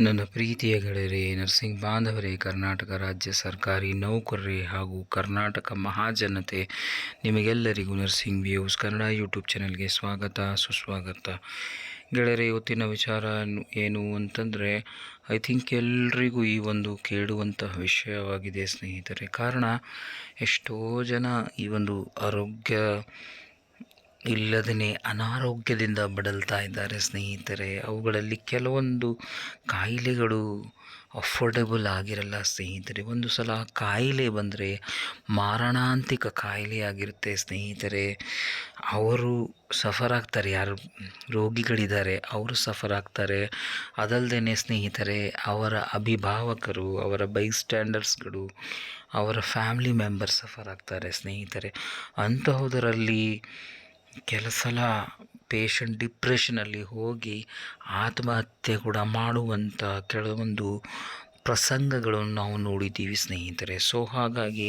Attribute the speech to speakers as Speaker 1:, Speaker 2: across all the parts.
Speaker 1: ನನ್ನ ಪ್ರೀತಿಯ ಗೆಳೆಯರೇ, ನರ್ಸಿಂಗ್ ಬಾಂಧವರೇ, ಕರ್ನಾಟಕ ರಾಜ್ಯ ಸರ್ಕಾರಿ ನೌಕರರೇ ಹಾಗೂ ಕರ್ನಾಟಕ ಮಹಾಜನತೆ, ನಿಮಗೆಲ್ಲರಿಗೂ ನರ್ಸಿಂಗ್ ವ್ಯೂಸ್ ಕನ್ನಡ ಯೂಟ್ಯೂಬ್ ಚಾನಲ್ಗೆ ಸ್ವಾಗತ ಸುಸ್ವಾಗತ. ಗೆಳೆಯರೇ, ಇವತ್ತಿನ ವಿಚಾರ ಏನು ಅಂತಂದರೆ, ಐ ಥಿಂಕ್ ಎಲ್ರಿಗೂ ಈ ಒಂದು ಕೇಳುವಂತಹ ವಿಷಯವಾಗಿದೆ ಸ್ನೇಹಿತರೆ. ಕಾರಣ, ಎಷ್ಟೋ ಜನ ಈ ಒಂದು ಆರೋಗ್ಯ ಇಲ್ಲದೇ ಅನಾರೋಗ್ಯದಿಂದ ಬಳಲ್ತಾ ಇದ್ದಾರೆ ಸ್ನೇಹಿತರೆ. ಅವುಗಳಲ್ಲಿ ಕೆಲವೊಂದು ಕಾಯಿಲೆಗಳು ಅಫೋರ್ಡೆಬಲ್ ಆಗಿರಲ್ಲ ಸ್ನೇಹಿತರೆ. ಒಂದು ಸಲ ಕಾಯಿಲೆ ಬಂದರೆ ಮಾರಣಾಂತಿಕ ಕಾಯಿಲೆ ಆಗಿರುತ್ತೆ ಸ್ನೇಹಿತರೆ. ಅವರು ಸಫರ್ ಆಗ್ತಾರೆ, ಯಾರು ರೋಗಿಗಳಿದ್ದಾರೆ ಅವರು ಸಫರ್ ಆಗ್ತಾರೆ. ಅದಲ್ಲದೆ ಸ್ನೇಹಿತರೆ, ಅವರ ಅಭಿಭಾವಕರು, ಅವರ ಬೈಸ್ಟ್ಯಾಂಡರ್ಸ್ಗಳು, ಅವರ ಫ್ಯಾಮಿಲಿ ಮೆಂಬರ್ಸ್ ಸಫರ್ ಆಗ್ತಾರೆ ಸ್ನೇಹಿತರೆ. ಅಂತಹುದರಲ್ಲಿ ಕೆಲ ಸಲ ಪೇಷಂಟ್ ಡಿಪ್ರೆಷನಲ್ಲಿ ಹೋಗಿ ಆತ್ಮಹತ್ಯೆ ಕೂಡ ಮಾಡುವಂಥ ಕೆಲವೊಂದು ಪ್ರಸಂಗಗಳನ್ನು ನಾವು ನೋಡಿದ್ದೀವಿ ಸ್ನೇಹಿತರೆ. ಸೊ ಹಾಗಾಗಿ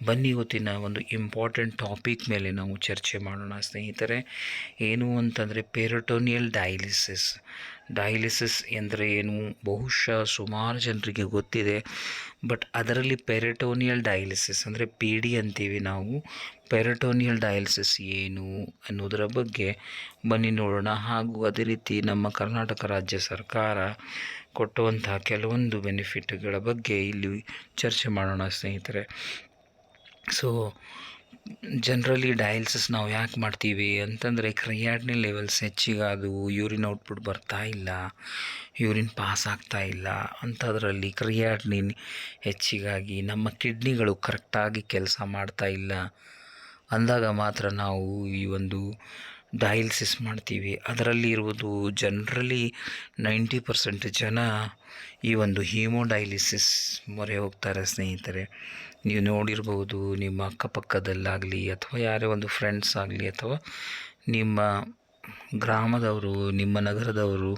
Speaker 1: ಬನ್ನಿ ಇವತ್ತಿನ ಒಂದು ಇಂಪಾರ್ಟೆಂಟ್ ಟಾಪಿಕ್ ಮೇಲೆ ನಾವು ಚರ್ಚೆ ಮಾಡೋಣ ಸ್ನೇಹಿತರೆ. ಏನು ಅಂತಂದರೆ, ಪೆರಿಟೋನಿಯಲ್ ಡಯಾಲಿಸಿಸ್ ಎಂದರೆ ಏನು ಬಹುಶಃ ಸುಮಾರು ಜನರಿಗೆ ಗೊತ್ತಿದೆ. ಬಟ್ ಅದರಲ್ಲಿ ಪೆರಿಟೋನಿಯಲ್ ಡಯಾಲಿಸಿಸ್ ಅಂದರೆ PD ಅಂತೀವಿ ನಾವು. ಪೆರಿಟೋನಿಯಲ್ ಡಯಾಲಿಸಿಸ್ ಏನು ಅನ್ನೋದರ ಬಗ್ಗೆ ಬನ್ನಿ ನೋಡೋಣ. ಹಾಗೂ ಅದೇ ರೀತಿ ನಮ್ಮ ಕರ್ನಾಟಕ ರಾಜ್ಯ ಸರ್ಕಾರ ಕೊಟ್ಟುವಂತಹ ಕೆಲವೊಂದು ಬೆನಿಫಿಟ್ಗಳ ಬಗ್ಗೆ ಇಲ್ಲಿ ಚರ್ಚೆ ಮಾಡೋಣ ಸ್ನೇಹಿತರೆ. ಸೊ ಜನರಲಿ ಡಯಾಲಿಸಿಸ್ ನಾವು ಯಾಕೆ ಮಾಡ್ತೀವಿ ಅಂತಂದರೆ, ಕ್ರಿಯಾಟಿನಿನ್ ಲೆವೆಲ್ಸ್ ಹೆಚ್ಚಿಗಾದವು, ಯೂರಿನ್ ಔಟ್ಪುಟ್ ಬರ್ತಾ ಇಲ್ಲ, ಯೂರಿನ್ ಪಾಸ್ ಆಗ್ತಾ ಇಲ್ಲ. ಅಂಥದ್ರಲ್ಲಿ ಕ್ರಿಯಾಟಿನಿನ್ ಹೆಚ್ಚಿಗಾಗಿ ನಮ್ಮ ಕಿಡ್ನಿಗಳು ಕರೆಕ್ಟಾಗಿ ಕೆಲಸ ಮಾಡ್ತಾ ಇಲ್ಲ ಅಂದಾಗ ಮಾತ್ರ ನಾವು ಈ ಒಂದು ಡಯಾಲಿಸಿಸ್ ಮಾಡ್ತೀವಿ. ಅದರಲ್ಲಿ ಇರುವುದು ಜನರಲಿ 90% ಜನ ಈ ಒಂದು ಹೀಮೋಡಯಾಲಿಸಿಸ್ ಮೊರೆ ಹೋಗ್ತಾರೆ ಸ್ನೇಹಿತರೆ. ನೀವು ನೋಡಿರ್ಬೋದು, ನಿಮ್ಮ ಅಕ್ಕಪಕ್ಕದಲ್ಲಾಗಲಿ ಅಥವಾ ಯಾರೇ ಒಂದು ಫ್ರೆಂಡ್ಸ್ ಆಗಲಿ ಅಥವಾ ನಿಮ್ಮ ಗ್ರಾಮದವರು, ನಿಮ್ಮ ನಗರದವರು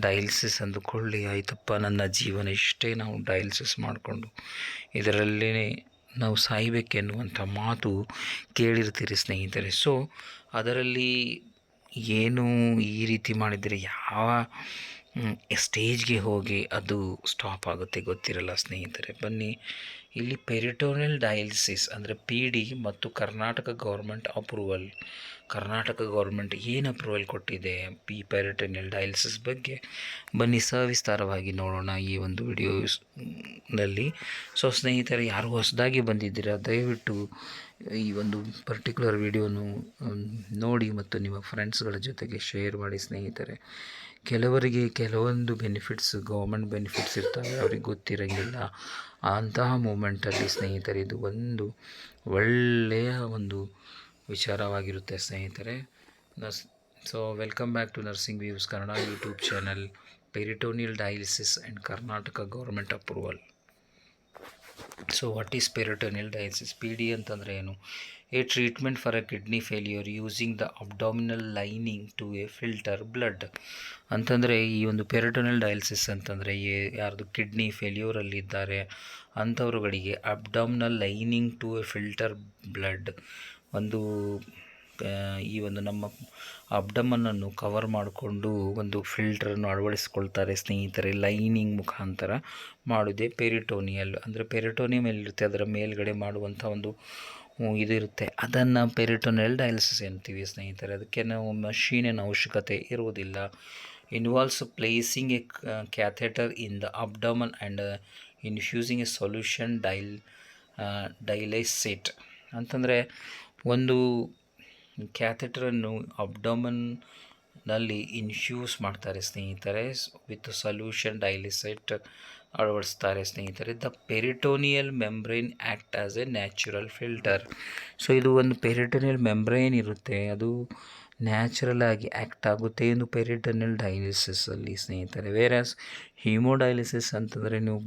Speaker 1: ಡಯಾಲಿಸಿಸ್ ಅಂದುಕೊಳ್ಳಿ, ಆಯ್ತಪ್ಪ ನನ್ನ ಜೀವನ ಇಷ್ಟೇ, ನಾವು ಡಯಾಲಿಸಿಸ್ ಮಾಡಿಕೊಂಡು ಇದರಲ್ಲೇ ನಾವು ಸಾಯಬೇಕೆನ್ನುವಂಥ ಮಾತು ಕೇಳಿರ್ತೀರಿ ಸ್ನೇಹಿತರೆ. ಸೊ ಅದರಲ್ಲಿ ಏನು ಈ ರೀತಿ ಮಾಡಿದರೆ ಯಾವ ಸ್ಟೇಜ್ಗೆ ಹೋಗಿ ಅದು ಸ್ಟಾಪ್ ಆಗುತ್ತೆ ಗೊತ್ತಿರಲ್ಲ ಸ್ನೇಹಿತರೆ. ಬನ್ನಿ, ಇಲ್ಲಿ ಪೆರಿಟೋನಿಯಲ್ ಡಯಾಲಿಸಿಸ್ ಅಂದರೆ PD ಮತ್ತು ಕರ್ನಾಟಕ ಗೌರ್ಮೆಂಟ್ ಏನು ಅಪ್ರೂವಲ್ ಕೊಟ್ಟಿದೆ ಪೆರಿಟೋನಿಯಲ್ ಡಯಾಲಿಸಿಸ್ ಬಗ್ಗೆ ಬನ್ನಿ ಸವಿಸ್ತಾರವಾಗಿ ನೋಡೋಣ ಈ ಒಂದು ವಿಡಿಯೋನಲ್ಲಿ. ಸೊ ಸ್ನೇಹಿತರೆ, ಯಾರು ಹೊಸದಾಗಿ ಬಂದಿದ್ದೀರಾ ದಯವಿಟ್ಟು ಈ ಒಂದು ಪರ್ಟಿಕ್ಯುಲರ್ ವಿಡಿಯೋನು ನೋಡಿ ಮತ್ತು ನಿಮ್ಮ ಫ್ರೆಂಡ್ಸ್ಗಳ ಜೊತೆಗೆ ಶೇರ್ ಮಾಡಿ ಸ್ನೇಹಿತರೆ. ಕೆಲವರಿಗೆ ಕೆಲವೊಂದು ಗೌರ್ಮೆಂಟ್ ಬೆನಿಫಿಟ್ಸ್ ಇರ್ತವೆ, ಅವ್ರಿಗೆ ಗೊತ್ತಿರೋಂಗಿಲ್ಲ. ಅಂತಹ ಮೂಮೆಂಟಲ್ಲಿ ಸ್ನೇಹಿತರೆ ಇದು ಒಂದು ಒಳ್ಳೆಯ ಒಂದು ವಿಚಾರವಾಗಿರುತ್ತೆ ಸ್ನೇಹಿತರೆ. So welcome back to nursing views Kannada YouTube channel. Peritoneal dialysis and Karnataka government approval. So what is peritoneal dialysis? PD ಅಂತಂದರೆ ಏನು? A treatment for a kidney failure using the abdominal lining to a filter blood ಅಂತಂದರೆ, ಈ ಒಂದು peritoneal dialysis ಅಂತಂದರೆ ಯಾರ್ದು kidney ಫೇಲ್ಯೂರಲ್ಲಿದ್ದಾರೆ ಅಂಥವ್ರುಗಳಿಗೆ abdominal lining to a filter blood, ಒಂದು ಈ ಒಂದು ನಮ್ಮ ಅಬ್ಡಮನನ್ನು ಕವರ್ ಮಾಡಿಕೊಂಡು ಒಂದು ಫಿಲ್ಟರನ್ನು ಅಳವಡಿಸ್ಕೊಳ್ತಾರೆ ಸ್ನೇಹಿತರೆ. ಲೈನಿಂಗ್ ಮುಖಾಂತರ ಮಾಡೋದೇ ಪೆರಿಟೋನಿಯಲ್. ಅಂದರೆ ಪೆರಿಟೋನಿಯಂ ಎಲ್ಲಿರುತ್ತೆ ಅದರ ಮೇಲ್ಗಡೆ ಮಾಡುವಂಥ ಒಂದು ಇದಿರುತ್ತೆ, ಅದನ್ನು ಪೆರಿಟೋನಿಯಲ್ ಡಯಾಲಿಸಿಸ್ ಅಂತೀವಿ ಸ್ನೇಹಿತರೆ. ಅದಕ್ಕೆ ನಾವು ಮಷೀನಿನ ಅವಶ್ಯಕತೆ ಇರುವುದಿಲ್ಲ. Involves placing a catheter in the abdomen and infusing a solution dialysate ಅಂತಂದರೆ, ಒಂದು ಕ್ಯಾಥೆಟರನ್ನು ಅಬ್ಡಮನ್ನಲ್ಲಿ ಇನ್ಫ್ಯೂಸ್ ಮಾಡ್ತಾರೆ ಸ್ನೇಹಿತರೆ, ವಿತ್ ಸೊಲ್ಯೂಷನ್ ಡೈಲಿಸೇಟ್ ಅಳವಡಿಸ್ತಾರೆ ಸ್ನೇಹಿತರೆ. The peritoneal membrane act as A natural filter. So ಇದು ಒಂದು ಪೆರಿಟೋನಿಯಲ್ ಮೆಂಬ್ರೇನ್ ಇರುತ್ತೆ, ಅದು ನ್ಯಾಚುರಲ್ ಆಗಿ ಆ್ಯಕ್ಟ್ ಆಗುತ್ತೆ ಎಂದು ಪೆರಿಟೋನಿಯಲ್ ಡಯಾಲಿಸಿಸಲ್ಲಿ ಸ್ನೇಹಿತರೆ. ವೇರಾಸ್ ಹೀಮೋಡಯಾಲಿಸಿಸ್ ಅಂತಂದರೆ, ನೀವು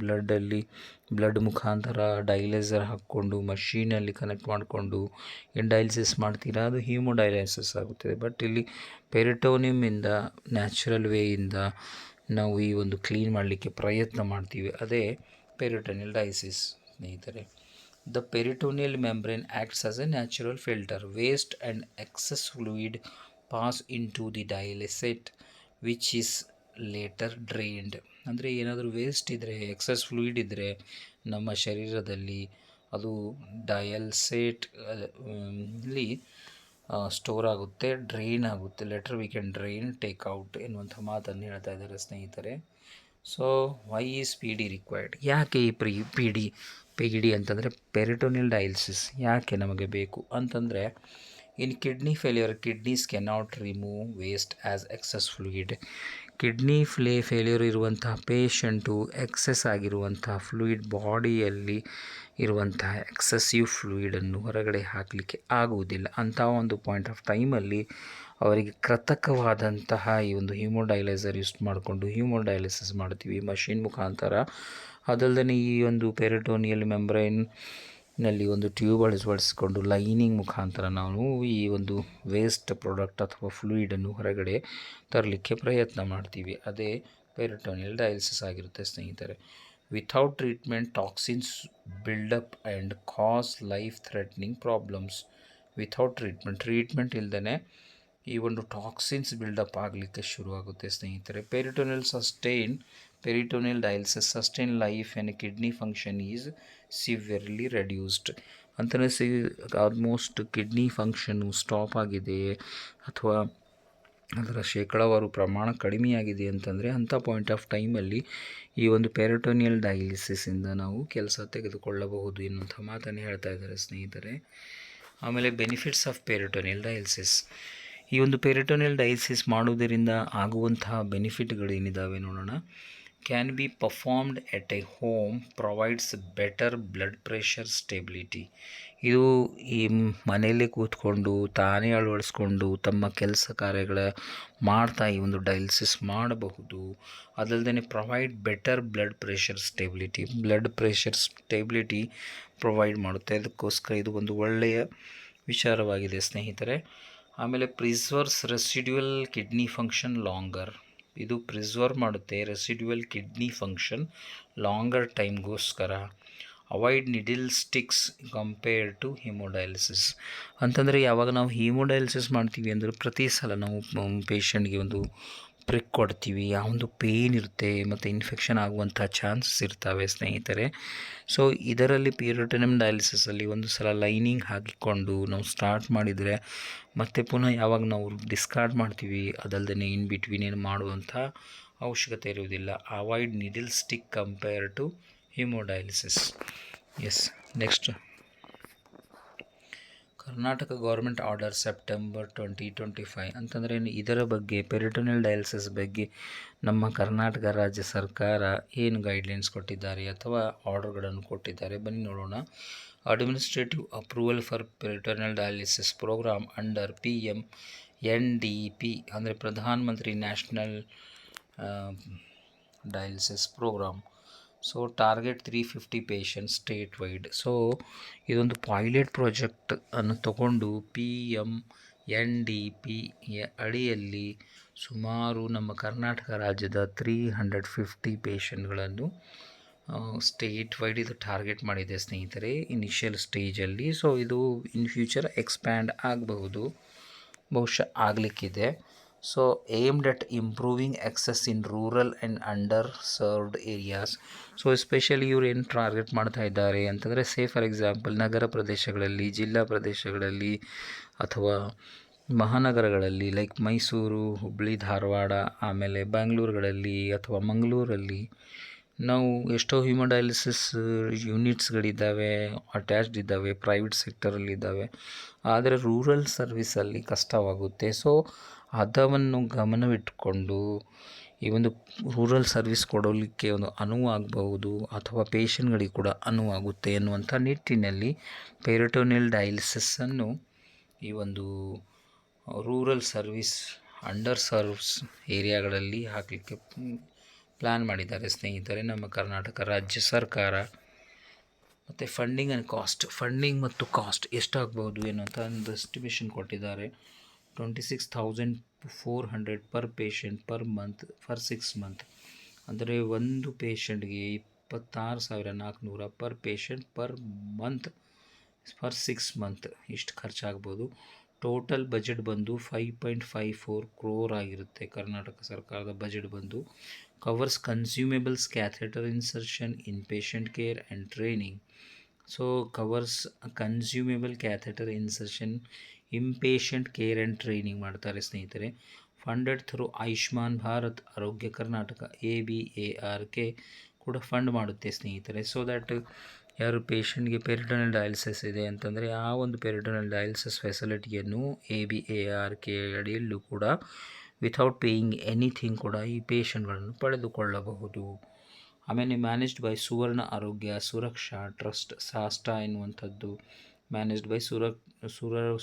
Speaker 1: ಬ್ಲಡ್ ಮುಖಾಂತರ ಡೈಲೈಸರ್ ಹಾಕ್ಕೊಂಡು ಮಷೀನಲ್ಲಿ ಕನೆಕ್ಟ್ ಮಾಡಿಕೊಂಡು ಏನು ಡಯಾಲಿಸಿಸ್ ಮಾಡ್ತೀರಾ, ಅದು ಹೀಮೋಡಯಾಲಿಸಿಸ್ ಆಗುತ್ತದೆ. ಬಟ್ ಇಲ್ಲಿ ಪೆರಿಟೋನಿಯಮಿಂದ ನ್ಯಾಚುರಲ್ ವೇಯಿಂದ ನಾವು ಈ ಒಂದು ಕ್ಲೀನ್ ಮಾಡಲಿಕ್ಕೆ ಪ್ರಯತ್ನ ಮಾಡ್ತೀವಿ, ಅದೇ ಪೆರಿಟೋನಿಯಲ್ ಡಯಾಲಿಸಿಸ್ ಸ್ನೇಹಿತರೆ. The peritoneal membrane acts as A natural filter. Waste and excess fluid pass into the dialysate, which is later drained. ಅಂದರೆ ಏನಾದರೂ ವೇಸ್ಟ್ ಇದ್ದರೆ, ಎಕ್ಸಸ್ ಫ್ಲೂಯಿಡ್ ಇದ್ದರೆ ನಮ್ಮ ಶರೀರದಲ್ಲಿ ಅದು ಡಯಲ್ಸೇಟ್ ಅಲ್ಲಿ ಸ್ಟೋರ್ ಆಗುತ್ತೆ, ಡ್ರೈನ್ ಆಗುತ್ತೆ. Later we can drain take out ಎನ್ನುವಂಥ ಮಾತನ್ನು ಹೇಳ್ತಾ ಇದ್ದಾರೆ ಸ್ನೇಹಿತರೆ. So why is P D required? ಯಾಕೆ ಈ ಪಿ ಡಿ ಅಂತಂದರೆ ಪೆರಿಟೋನಿಯಲ್ ಡಯಾಲಿಸಿಸ್ ಯಾಕೆ ನಮಗೆ ಬೇಕು ಅಂತಂದರೆ, in kidney failure kidneys cannot remove waste as excess fluid. Kidney failure ಇರುವಂತಹ ಪೇಷಂಟು ಎಕ್ಸೆಸ್ ಆಗಿರುವಂತಹ ಫ್ಲೂಯಿಡ್, ಬಾಡಿಯಲ್ಲಿ ಇರುವಂತಹ ಎಕ್ಸೆಸಿವ್ ಫ್ಲೂಯಿಡನ್ನು ಹೊರಗಡೆ ಹಾಕಲಿಕ್ಕೆ ಆಗುವುದಿಲ್ಲ. ಅಂಥ ಒಂದು ಪಾಯಿಂಟ್ ಆಫ್ ಟೈಮಲ್ಲಿ ಅವರಿಗೆ ಕೃತಕವಾದಂತಹ ಈ ಒಂದು ಹೀಮೋಡೈಲೈಸರ್ ಯೂಸ್ ಮಾಡಿಕೊಂಡು ಹೀಮೋಡೈಲಿಸಿಸ್ ಮಾಡ್ತೀವಿ ಮಷಿನ್ ಮುಖಾಂತರ. ಅದಲ್ಲದೆ ಈ ಒಂದು ಪೆರಿಟೋನಿಯಲ್ ಮೆಂಬ್ರೈನ್ನಲ್ಲಿ ಒಂದು ಟ್ಯೂಬ್ ಅಳವಡಿಸಿಕೊಂಡು ಲೈನಿಂಗ್ ಮುಖಾಂತರ ನಾವು ಈ ಒಂದು ವೇಸ್ಟ್ ಪ್ರಾಡಕ್ಟ್ ಅಥವಾ ಫ್ಲೂಯಿಡನ್ನು ಹೊರಗಡೆ ತರಲಿಕ್ಕೆ ಪ್ರಯತ್ನ ಮಾಡ್ತೀವಿ. ಅದೇ ಪೆರಿಟೋನಿಯಲ್ ಡಯಾಲಿಸಿಸ್ ಆಗಿರುತ್ತೆ ಸ್ನೇಹಿತರೆ. Without treatment toxins build up and cause life threatening problems. Without treatment ಇಲ್ಲದೇ ಈ ಒಂದು ಟಾಕ್ಸಿನ್ಸ್ ಬಿಲ್ಡಪ್ ಆಗಲಿಕ್ಕೆ ಶುರುವಾಗುತ್ತೆ ಸ್ನೇಹಿತರೆ. Peritoneal dialysis sustain life and kidney function is severely reduced. ಅಂತಲೇ ಆಲ್ಮೋಸ್ಟ್ ಕಿಡ್ನಿ ಫಂಕ್ಷನ್ನು ಸ್ಟಾಪ್ ಆಗಿದೆ ಅಥವಾ ಅದರ ಶೇಕಡಾವಾರು ಪ್ರಮಾಣ ಕಡಿಮೆಯಾಗಿದೆ ಅಂತಂದರೆ ಅಂಥ ಪಾಯಿಂಟ್ ಆಫ್ ಟೈಮಲ್ಲಿ ಈ ಒಂದು ಪೆರಿಟೋನಿಯಲ್ ಡಯಾಲಿಸಿಸಿಂದ ನಾವು ಕೆಲಸ ತೆಗೆದುಕೊಳ್ಳಬಹುದು ಎನ್ನುವಂಥ ಮಾತನ್ನು ಹೇಳ್ತಾ ಇದ್ದಾರೆ ಸ್ನೇಹಿತರೆ. ಆಮೇಲೆ ಬೆನಿಫಿಟ್ಸ್ ಆಫ್ ಪೆರಿಟೋನಿಯಲ್ ಡಯಾಲಿಸಿಸ್. ಈ ಒಂದು ಪೆರಿಟೋನಿಯಲ್ ಡಯಾಲಿಸಿಸ್ ಮಾಡುವುದರಿಂದ ಆಗುವಂತಹ ಬೆನಿಫಿಟ್ಗಳೇನಿದ್ದಾವೆ ನೋಡೋಣ. Can be performed at a home, provides better blood pressure stability. ಇದು ಈ ಮನೆಯಲ್ಲೇ ಕೂತ್ಕೊಂಡು ತಾನೇ ಅಳವಡಿಸ್ಕೊಂಡು ತಮ್ಮ ಕೆಲಸ ಕಾರ್ಯಗಳ ಮಾಡ್ತಾ ಈ ಒಂದು ಡಯಾಲಿಸಿಸ್ ಮಾಡಬಹುದು. ಅದಲ್ಲದೆ provide better blood pressure stability provide ಮಾಡುತ್ತೆ. ಅದಕ್ಕೋಸ್ಕರ ಇದು ಒಂದು ಒಳ್ಳೆಯ ವಿಚಾರವಾಗಿದೆ ಸ್ನೇಹಿತರೆ. ಆಮೇಲೆ preserves residual kidney function longer. ಇದು ಪ್ರಿಸರ್ವ್ ಮಾಡುತ್ತೆ ರೆಸಿಡ್ಯುವಲ್ ಕಿಡ್ನಿ ಫಂಕ್ಷನ್ ಲಾಂಗರ್ ಟೈಮ್ಗೋಸ್ಕರ. Avoid needle sticks compare to haemodialysis. ಅಂತಂದರೆ ಯಾವಾಗ ನಾವು ಹಿಮೋಡಯಾಲಿಸಿಸ್ ಮಾಡ್ತೀವಿ ಅಂದರೆ ಪ್ರತಿ ಸಲ ನಾವು ಪೇಷಂಟ್ಗೆ ಒಂದು ಪ್ರಿಕ್ ಕೊಡ್ತೀವಿ, ಆ ಒಂದು ಪೇಯ್ನ್ ಇರುತ್ತೆ ಮತ್ತು ಇನ್ಫೆಕ್ಷನ್ ಆಗುವಂಥ ಚಾನ್ಸಸ್ ಇರ್ತವೆ ಸ್ನೇಹಿತರೆ. ಸೊ ಇದರಲ್ಲಿ ಪೆರಿಟೋನಿಯಲ್ ಡಯಾಲಿಸಿಸಲ್ಲಿ ಒಂದು ಸಲ ಲೈನಿಂಗ್ ಹಾಕಿಕೊಂಡು ನಾವು ಸ್ಟಾರ್ಟ್ ಮಾಡಿದರೆ ಮತ್ತೆ ಪುನಃ ಯಾವಾಗ ನಾವು ಡಿಸ್ಕಾರ್ಡ್ ಮಾಡ್ತೀವಿ ಅದಲ್ಲದೆ ಇನ್ ಬಿಟ್ವೀನ್ ಏನು ಮಾಡುವಂಥ ಅವಶ್ಯಕತೆ ಇರುವುದಿಲ್ಲ. Avoid needle stick compare to haemodialysis. Yes, next Karnataka government order September 2025 ಅಂತಂದರೆ ಇದರ ಬಗ್ಗೆ ಪೆರಿಟೋನಿಯಲ್ ಡಯಾಲಿಸಿಸ್ ಬಗ್ಗೆ ನಮ್ಮ ಕರ್ನಾಟಕ ರಾಜ್ಯ ಸರ್ಕಾರ ಏನು ಗೈಡ್ಲೈನ್ಸ್ ಕೊಟ್ಟಿದ್ದಾರೆ ಅಥವಾ ಆರ್ಡರ್ಗಳನ್ನು ಕೊಟ್ಟಿದ್ದಾರೆ ಬನ್ನಿ ನೋಡೋಣ. Administrative approval for peritoneal dialysis program under PMNDP ಅಂದರೆ Pradhan Mantri national dialysis program. So target 350 patients state wide. So ಇದೊಂದು ಪೈಲಟ್ ಪ್ರಾಜೆಕ್ಟ್ ಅನ್ನು ತಗೊಂಡು PMNDP ಅಡಿಯಲ್ಲಿ ಸುಮಾರು ನಮ್ಮ ಕರ್ನಾಟಕ ರಾಜ್ಯದ 350 ಪೇಷಂಟ್ಗಳನ್ನು ಸ್ಟೇಟ್ ವೈಡ್ ಇದು ಟಾರ್ಗೆಟ್ ಮಾಡಿದೆ ಸ್ನೇಹಿತರೆ ಇನಿಷಿಯಲ್ ಸ್ಟೇಜಲ್ಲಿ. ಸೊ ಇದು ಇನ್ ಫ್ಯೂಚರ್ ಎಕ್ಸ್ಪ್ಯಾಂಡ್ ಆಗಬಹುದು, ಬಹುಶಃ ಆಗಲಿಕ್ಕಿದೆ. So aimed at improving access in rural and underserved areas. So especially ಇವರು ಏನು ಟಾರ್ಗೆಟ್ ಮಾಡ್ತಾ ಇದ್ದಾರೆ ಅಂತಂದರೆ ಫಾರ್ ಎಕ್ಸಾಂಪಲ್ ನಗರ ಪ್ರದೇಶಗಳಲ್ಲಿ, ಜಿಲ್ಲಾ ಪ್ರದೇಶಗಳಲ್ಲಿ ಅಥವಾ ಮಹಾನಗರಗಳಲ್ಲಿ ಲೈಕ್ ಮೈಸೂರು, ಹುಬ್ಬಳ್ಳಿ, ಧಾರವಾಡ, ಆಮೇಲೆ ಬೆಂಗಳೂರುಗಳಲ್ಲಿ ಅಥವಾ ಮಂಗಳೂರಲ್ಲಿ ನಾವು ಎಷ್ಟೋ ಹಿಮೋಡಯಾಲಿಸಿಸ್ ಯೂನಿಟ್ಸ್ಗಳಿದ್ದಾವೆ, ಅಟ್ಯಾಚ್ಡ್ ಇದ್ದಾವೆ, ಪ್ರೈವೇಟ್ ಸೆಕ್ಟರಲ್ಲಿದ್ದಾವೆ. ಆದರೆ ರೂರಲ್ ಸರ್ವಿಸಲ್ಲಿ ಕಷ್ಟವಾಗುತ್ತೆ. ಸೊ ಅದನ್ನು ಗಮನವಿಟ್ಟುಕೊಂಡು ಈ ಒಂದು ರೂರಲ್ ಸರ್ವಿಸ್ ಕೊಡಲಿಕ್ಕೆ ಒಂದು ಅನುವಾಗಬಹುದು ಅಥವಾ ಪೇಷಂಟ್ಗಳಿಗೆ ಕೂಡ ಅನುವಾಗುತ್ತೆ ಎನ್ನುವಂಥ ನಿಟ್ಟಿನಲ್ಲಿ ಪೆರಿಟೋನಿಯಲ್ ಡಯಾಲಿಸಿಸನ್ನು ಈ ಒಂದು ರೂರಲ್ ಸರ್ವಿಸ್ ಅಂಡರ್ ಸರ್ವ್ಸ್ ಏರಿಯಾಗಳಲ್ಲಿ ಹಾಕಲಿಕ್ಕೆ ಪ್ಲ್ಯಾನ್ ಮಾಡಿದ್ದಾರೆ ಸ್ನೇಹಿತರೆ ನಮ್ಮ ಕರ್ನಾಟಕ ರಾಜ್ಯ ಸರ್ಕಾರ. ಮತ್ತು ಫಂಡಿಂಗ್ ಮತ್ತು ಕಾಸ್ಟ್ ಎಷ್ಟಾಗ್ಬೋದು ಎನ್ನುವಂಥ ಒಂದು ಎಸ್ಟಿಮೇಷನ್ ಕೊಟ್ಟಿದ್ದಾರೆ. 26,400 per patient per month for 6 month. ಅಂದರೆ ಒಂದು ಪೇಷಂಟ್ಗೆ 26,400 per patient per month for 6 month ಇಷ್ಟು ಖರ್ಚಾಗ್ಬೋದು. ಟೋಟಲ್ ಬಜೆಟ್ ಬಂದು 5.54 crore ಆಗಿರುತ್ತೆ. ಕರ್ನಾಟಕ ಸರ್ಕಾರದ ಬಜೆಟ್ ಬಂದು covers consumables, catheter insertion, in patient care and training. So covers consumable, catheter insertion, inpatient care and training ಮಾಡ್ತಾರೆ ಸ್ನೇಹಿತರೆ. ಫಂಡೆಡ್ ಥ್ರೂ ಆಯುಷ್ಮಾನ್ ಭಾರತ್, ಆರೋಗ್ಯ ಕರ್ನಾಟಕ, ABARK ಕೂಡ fund ಮಾಡುತ್ತೆ ಸ್ನೇಹಿತರೆ. ಸೊ ದ್ಯಾಟ್ ಯಾರು ಪೇಷಂಟ್ಗೆ ಪೆರಿಟೋನಿಯಲ್ ಡಯಾಲಿಸಿಸ್ ಇದೆ ಅಂತಂದರೆ ಆ ಒಂದು ಪೆರಿಟೋನಿಯಲ್ ಡಯಾಲಿಸಿಸ್ ಫೆಸಿಲಿಟಿಯನ್ನು ABARK ಅಡಿಯಲ್ಲೂ ಕೂಡ ವಿಥೌಟ್ ಪೇಯಿಂಗ್ ಎನಿಥಿಂಗ್ ಕೂಡ ಈ ಪೇಷಂಟ್ಗಳನ್ನು ಪಡೆದುಕೊಳ್ಳಬಹುದು. ಆಮೇಲೆ ಮ್ಯಾನೇಜ್ಡ್ ಬೈ ಸುವರ್ಣ ಆರೋಗ್ಯ ಸುರಕ್ಷಾ ಟ್ರಸ್ಟ್, ಸಾಸ್ಟಾ ಎನ್ನುವಂಥದ್ದು ಮ್ಯಾನೇಜ್ಡ್ ಬೈ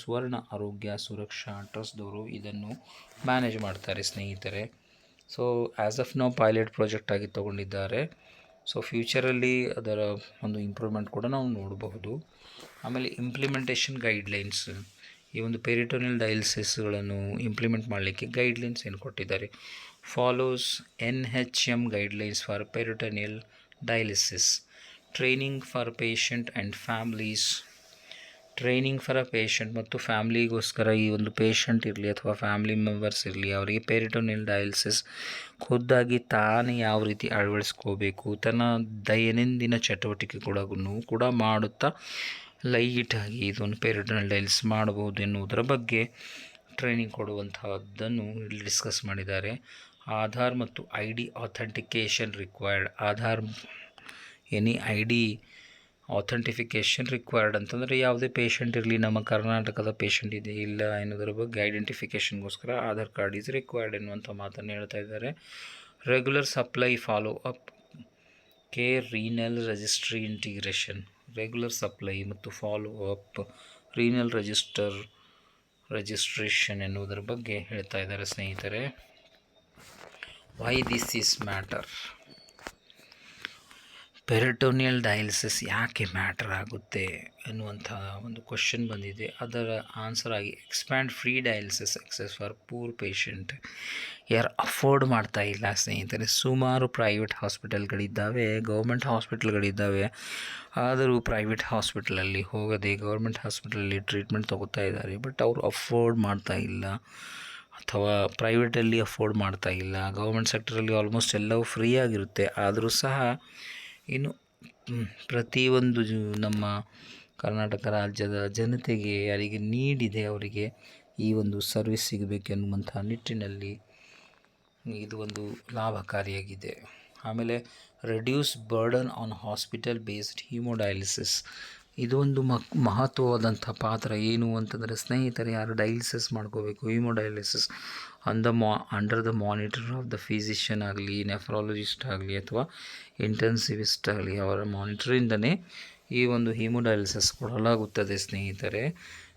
Speaker 1: ಸುವರ್ಣ ಆರೋಗ್ಯ ಸುರಕ್ಷಾ ಟ್ರಸ್ಟ್ದವರು ಇದನ್ನು ಮ್ಯಾನೇಜ್ ಮಾಡ್ತಾರೆ ಸ್ನೇಹಿತರೆ. ಸೊ ಆ್ಯಸ್ ಆಫ್ ನಾವು ಪೈಲಟ್ ಪ್ರಾಜೆಕ್ಟ್ ಆಗಿ ತೊಗೊಂಡಿದ್ದಾರೆ. ಸೊ ಫ್ಯೂಚರಲ್ಲಿ ಅದರ ಒಂದು ಇಂಪ್ರೂವ್ಮೆಂಟ್ ಕೂಡ ನಾವು ನೋಡಬಹುದು. ಆಮೇಲೆ ಇಂಪ್ಲಿಮೆಂಟೇಷನ್ ಗೈಡ್ಲೈನ್ಸ್, ಈ ಒಂದು ಪೆರಿಟೋನಿಯಲ್ ಡಯಾಲಿಸಿಸ್ಗಳನ್ನು ಇಂಪ್ಲಿಮೆಂಟ್ ಮಾಡಲಿಕ್ಕೆ ಗೈಡ್ಲೈನ್ಸ್ ಏನು ಕೊಟ್ಟಿದ್ದಾರೆ. Follows NHM guidelines for peritoneal dialysis, training for patient and families. Training for a patient ಮತ್ತು ಫ್ಯಾಮ್ಲಿಗೋಸ್ಕರ, ಈ ಒಂದು ಪೇಷಂಟ್ ಇರಲಿ ಅಥವಾ ಫ್ಯಾಮ್ಲಿ ಮೆಂಬರ್ಸ್ ಇರಲಿ, ಅವರಿಗೆ ಪೆರಿಟೋನಿಯಲ್ ಡಯಾಲಿಸಿಸ್ ಖುದ್ದಾಗಿ ತಾನೇ ಯಾವ ರೀತಿ ಅಳವಡಿಸ್ಕೋಬೇಕು, ತನ್ನ ದೈನಂದಿನ ಚಟುವಟಿಕೆ ಕೂಡ ಮಾಡುತ್ತಾ ಲೈಟಾಗಿ ಇದೊಂದು ಪೆರಿಟೋನಿಯಲ್ ಡಯಾಲಿಸಿಸ್ ಮಾಡಬಹುದು ಎನ್ನುವುದರ ಬಗ್ಗೆ ಟ್ರೈನಿಂಗ್ ಕೊಡುವಂತಹದ್ದನ್ನು ಇಲ್ಲಿ ಡಿಸ್ಕಸ್ ಮಾಡಿದ್ದಾರೆ. ಆಧಾರ್ ಮತ್ತು ID authentication required. Aadhaar any ID authentification required ಅಂತಂದರೆ ಯಾವುದೇ ಪೇಷಂಟ್ ಇರಲಿ, ನಮ್ಮ ಕರ್ನಾಟಕದ ಪೇಷಂಟ್ ಇದೆ ಇಲ್ಲ ಎನ್ನುವುದರ ಬಗ್ಗೆ ಐಡೆಂಟಿಫಿಕೇಷನ್ಗೋಸ್ಕರ ಆಧಾರ್ ಕಾರ್ಡ್ ಈಸ್ ರಿಕ್ವೈರ್ಡ್ ಎನ್ನುವಂಥ ಮಾತನ್ನು ಹೇಳ್ತಾ ಇದ್ದಾರೆ. Regular supply, follow up, care, renal registry integration. Regular supply ಮತ್ತು ಫಾಲೋ ಅಪ್, ರೀನಲ್ ರಿಜಿಸ್ಟ್ರೇಷನ್ ಎನ್ನುವುದರ ಬಗ್ಗೆ ಹೇಳ್ತಾ ಇದ್ದಾರೆ ಸ್ನೇಹಿತರೆ. Why this is matter, peritoneal dialysis ಯಾಕೆ ಮ್ಯಾಟರ್ ಆಗುತ್ತೆ ಎನ್ನುವಂಥ ಒಂದು ಕ್ವಶನ್ ಬಂದಿದೆ. ಅದರ ಆನ್ಸರ್ ಆಗಿ expand free dialysis access for poor patient. ಯಾರು ಅಫೋರ್ಡ್ ಮಾಡ್ತಾ ಇಲ್ಲ ಸ್ನೇಹಿತರೆ, ಸುಮಾರು ಪ್ರೈವೇಟ್ ಹಾಸ್ಪಿಟಲ್ಗಳಿದ್ದಾವೆ, ಗೌರ್ಮೆಂಟ್ ಹಾಸ್ಪಿಟಲ್ಗಳಿದ್ದಾವೆ, ಆದರೂ ಪ್ರೈವೇಟ್ ಹಾಸ್ಪಿಟಲಲ್ಲಿ ಹೋಗದೆ ಗೌರ್ಮೆಂಟ್ ಹಾಸ್ಪಿಟಲಲ್ಲಿ ಟ್ರೀಟ್ಮೆಂಟ್ ತೊಗೋತಾ ಇದ್ದಾರೆ. ಬಟ್ ಅವರು ಅಫೋರ್ಡ್ ಮಾಡ್ತಾ ಇಲ್ಲ ಅಥವಾ ಪ್ರೈವೇಟಲ್ಲಿ ಅಫೋರ್ಡ್ ಮಾಡ್ತಾ ಇಲ್ಲ. ಗೌರ್ಮೆಂಟ್ ಸೆಕ್ಟರಲ್ಲಿ ಆಲ್ಮೋಸ್ಟ್ ಎಲ್ಲವೂ ಫ್ರೀ ಆಗಿರುತ್ತೆ. ಆದರೂ ಸಹ ಇನ್ನು ಪ್ರತಿಯೊಂದು ನಮ್ಮ ಕರ್ನಾಟಕ ರಾಜ್ಯದ ಜನತೆಗೆ ಯಾರಿಗೆ ನೀಡಿದೆ ಅವರಿಗೆ ಈ ಒಂದು ಸರ್ವಿಸ್ ಸಿಗಬೇಕೆನ್ನುವಂಥ ನಿಟ್ಟಿನಲ್ಲಿ ಇದು ಒಂದು ಲಾಭಕಾರಿಯಾಗಿದೆ. ಆಮೇಲೆ reduce burden on hospital based haemodialysis. ಇದು ಒಂದು ಮಹತ್ವವಾದಂಥ ಪಾತ್ರ. ಏನು ಅಂತಂದರೆ ಸ್ನೇಹಿತರೆ, ಯಾರು ಡಯಾಲಿಸಿಸ್ ಮಾಡ್ಕೋಬೇಕು, haemodialysis under the monitor of the physician ಆಗಲಿ, ನೆಫ್ರಾಲಜಿಸ್ಟ್ ಆಗಲಿ ಅಥವಾ ಇಂಟೆನ್ಸಿವಿಸ್ಟ್ ಆಗಲಿ, ಅವರ ಮಾನಿಟರಿಂದನೇ ಈ ಒಂದು ಹೀಮೋಡಯಾಲಿಸಿಸ್ ಕೊಡಲಾಗುತ್ತದೆ ಸ್ನೇಹಿತರೆ.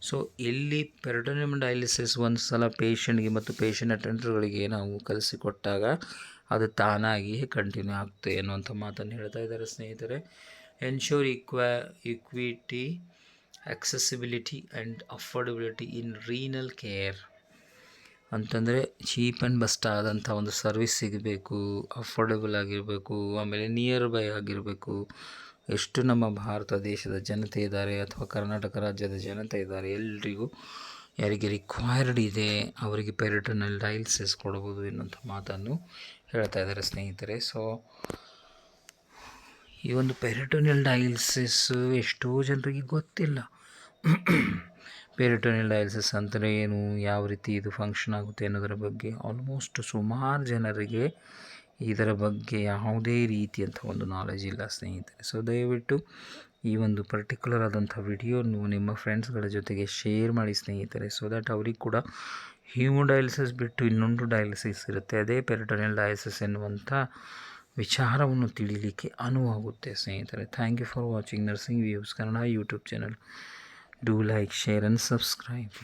Speaker 1: ಸೊ ಇಲ್ಲಿ ಪೆರಿಟೋನಿಯಲ್ ಡಯಾಲಿಸಿಸ್ ಒಂದು ಸಲ ಪೇಷಂಟ್ಗೆ ಮತ್ತು ಪೇಷಂಟ್ ಅಟೆಂಡರ್ಗಳಿಗೆ ನಾವು ಕಲಿಸಿಕೊಟ್ಟಾಗ ಅದು ತಾನಾಗಿಯೇ ಕಂಟಿನ್ಯೂ ಆಗುತ್ತೆ ಅನ್ನುವಂಥ ಮಾತನ್ನು ಹೇಳ್ತಾ ಇದ್ದಾರೆ ಸ್ನೇಹಿತರೆ. Ensure equity, accessibility and affordability in renal care ಅಂತಂದರೆ ಚೀಪ್ ಆ್ಯಂಡ್ ಬೆಸ್ಟ್ ಆದಂಥ ಒಂದು ಸರ್ವಿಸ್ ಸಿಗಬೇಕು, ಅಫೋರ್ಡೆಬಲ್ ಆಗಿರಬೇಕು, ಆಮೇಲೆ ನಿಯರ್ ಬೈ ಆಗಿರಬೇಕು. ಎಷ್ಟು ನಮ್ಮ ಭಾರತ ದೇಶದ ಜನತೆ ಇದ್ದಾರೆ ಅಥವಾ ಕರ್ನಾಟಕ ರಾಜ್ಯದ ಜನತೆ ಇದ್ದಾರೆ, ಎಲ್ರಿಗೂ ಯಾರಿಗೆ ರಿಕ್ವೈರ್ಡ್ ಇದೆ ಅವರಿಗೆ ಪೆರಿಟೋನಿಯಲ್ ಡಯಾಲಿಸಿಸ್ ಕೊಡಬಹುದು ಎನ್ನುವಂಥ ಮಾತನ್ನು ಹೇಳ್ತಾ ಇದ್ದಾರೆ ಸ್ನೇಹಿತರೆ. ಸೊ ಈ ಒಂದು ಪೆರಿಟೋನಿಯಲ್ ಡಯಾಲಿಸಿಸ್ ಎಷ್ಟೋ ಜನರಿಗೆ ಗೊತ್ತಿಲ್ಲ. ಪೆರಿಟೋನಿಯಲ್ ಡಯಾಲಿಸಿಸ್ ಅಂದರೆ ಏನು, ಯಾವ ರೀತಿ ಇದು ಫಂಕ್ಷನ್ ಆಗುತ್ತೆ ಅನ್ನೋದರ ಬಗ್ಗೆ ಆಲ್ಮೋಸ್ಟ್ ಸುಮಾರು ಜನರಿಗೆ ಇದರ ಬಗ್ಗೆ ಯಾವುದೇ ರೀತಿಯಂಥ ಒಂದು ನಾಲೆಜ್ ಇಲ್ಲ ಸ್ನೇಹಿತರೆ. ಸೊ ದಯವಿಟ್ಟು ಈ ಒಂದು ಪರ್ಟಿಕ್ಯುಲರ್ ಆದಂಥ ವಿಡಿಯೋನು ನಿಮ್ಮ ಫ್ರೆಂಡ್ಸ್ಗಳ ಜೊತೆಗೆ ಶೇರ್ ಮಾಡಿ ಸ್ನೇಹಿತರೆ. ಸೊ ದ್ಯಾಟ್ ಅವ್ರಿಗೆ ಕೂಡ ಹೀಮೋಡಯಾಲಿಸಿಸ್ ಬಿಟ್ಟು ಇನ್ನೊಂದು ಡಯಾಲಿಸಿಸ್ ಇರುತ್ತೆ, ಅದೇ ಪೆರಿಟೋನಿಯಲ್ ಡಯಾಲಿಸಿಸ್ ಎನ್ನುವಂಥ ವಿಚಾರವನ್ನು ತಿಳಿಲಿಕ್ಕೆ ಅನುವಾಗುತ್ತೆ ಸ್ನೇಹಿತರೆ. Thank you for watching nursing views Kannada YouTube channel. Do like, share and subscribe.